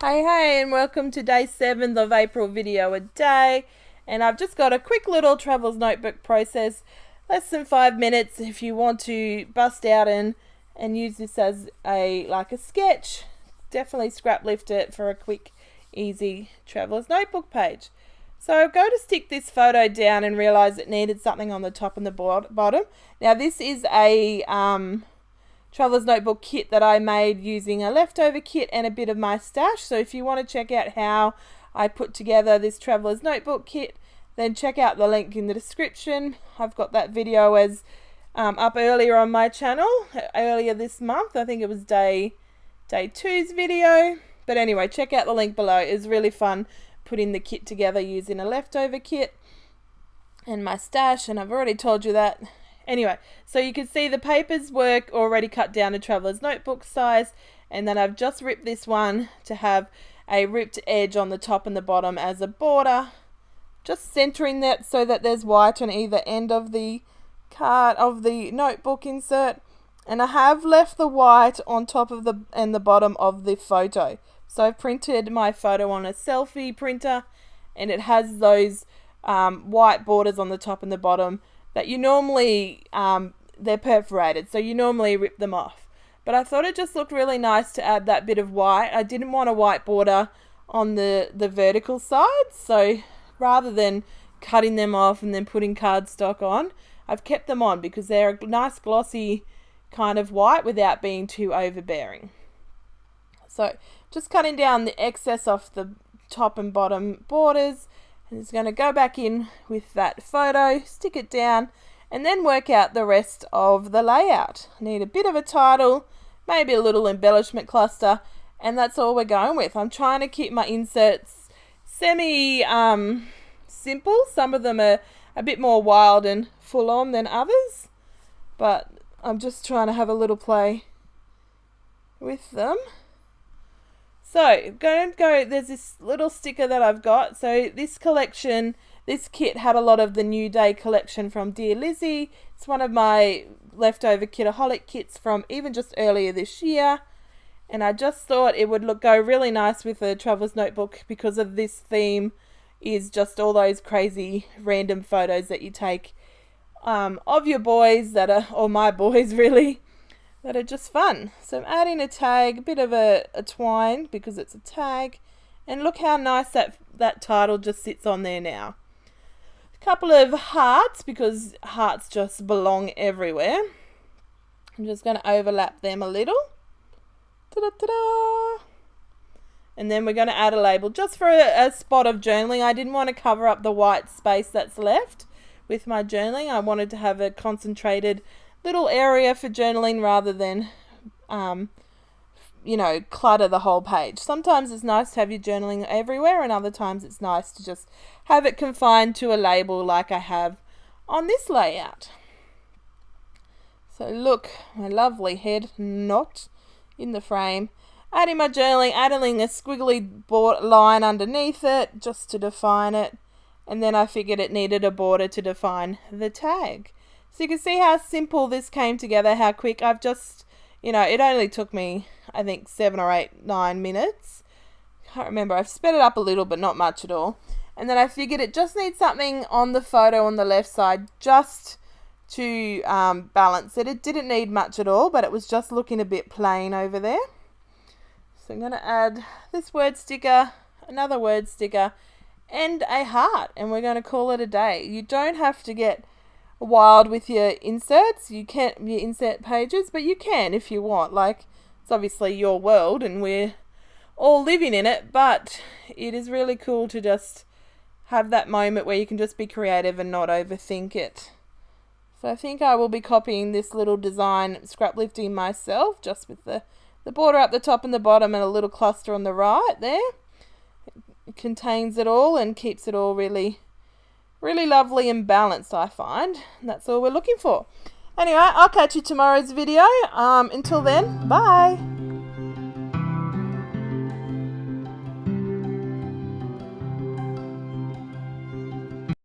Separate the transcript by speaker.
Speaker 1: Hey, and welcome to day 7 of April Video-A-Day. And I've just got a quick little traveller's notebook process, less than 5 minutes if you want to bust out and use this as a sketch. Definitely scrap lift it for a quick, easy traveller's notebook page. So go to stick this photo down and realise it needed something on the top and the bottom. Now this is a traveller's notebook kit that I made using a leftover kit and a bit of my stash. So if you want to check out how I put together this traveller's notebook kit, then check out the link in the description. I've got that video as up earlier on my channel earlier this month. I think it was day 2's video, but anyway, check out the link below. It was really fun putting the kit together using a leftover kit and my stash, and I've already told you that. Anyway, so you can see the papers were already cut down to traveller's notebook size, and then I've just ripped this one to have a ripped edge on the top and the bottom as a border, just centering that so that there's white on either end of the card of the notebook insert, and I have left the white on top of the bottom of the photo. So I've printed my photo on a selfie printer, and it has those white borders on the top and the bottom that you normally, they're perforated, so you normally rip them off. But I thought it just looked really nice to add that bit of white. I didn't want a white border on the vertical side, so rather than cutting them off and then putting cardstock on, I've kept them on because they're a nice glossy kind of white without being too overbearing. So just cutting down the excess off the top and bottom borders, and it's going to go back in with that photo, stick it down, and then work out the rest of the layout. I need a bit of a title, maybe a little embellishment cluster, and that's all we're going with. I'm trying to keep my inserts semi simple. Some of them are a bit more wild and full on than others, but I'm just trying to have a little play with them. So, there's this little sticker that I've got. So this kit had a lot of the New Day collection from Dear Lizzie. It's one of my leftover Kitaholic kits from even just earlier this year. And I just thought it would go really nice with a traveller's notebook because of this theme is just all those crazy random photos that you take of your boys or my boys really, that are just fun. So I'm adding a tag, a bit of a twine because it's a tag, and look how nice that title just sits on there now. A couple of hearts because hearts just belong everywhere. I'm just going to overlap them a little. Ta-da-ta-da! And then we're going to add a label just for a spot of journaling. I didn't want to cover up the white space that's left with my journaling. I wanted to have a concentrated little area for journaling rather than clutter the whole page. Sometimes it's nice to have your journaling everywhere, and other times it's nice to just have it confined to a label like I have on this layout. So look, my lovely head knot in the frame. Adding my journaling, adding a squiggly line underneath it just to define it, and then I figured it needed a border to define the tag. So you can see how simple this came together, how quick. I've just, it only took me, I think, 7 or 8, 9 minutes. Can't remember. I've sped it up a little, but not much at all. And then I figured it just needs something on the photo on the left side just to balance it. It didn't need much at all, but it was just looking a bit plain over there. So I'm going to add this word sticker, another word sticker, and a heart. And we're going to call it a day. You don't have to get wild with your inserts, your insert pages, but you can if you want. It's obviously your world and we're all living in it, but it is really cool to just have that moment where you can just be creative and not overthink it. So I think I will be copying this little design, scrap lifting myself, just with the border up the top and the bottom and a little cluster on the right there. It contains it all and keeps it all really lovely and balanced, I find. And that's all we're looking for. Anyway, I'll catch you tomorrow's video. Until then, bye.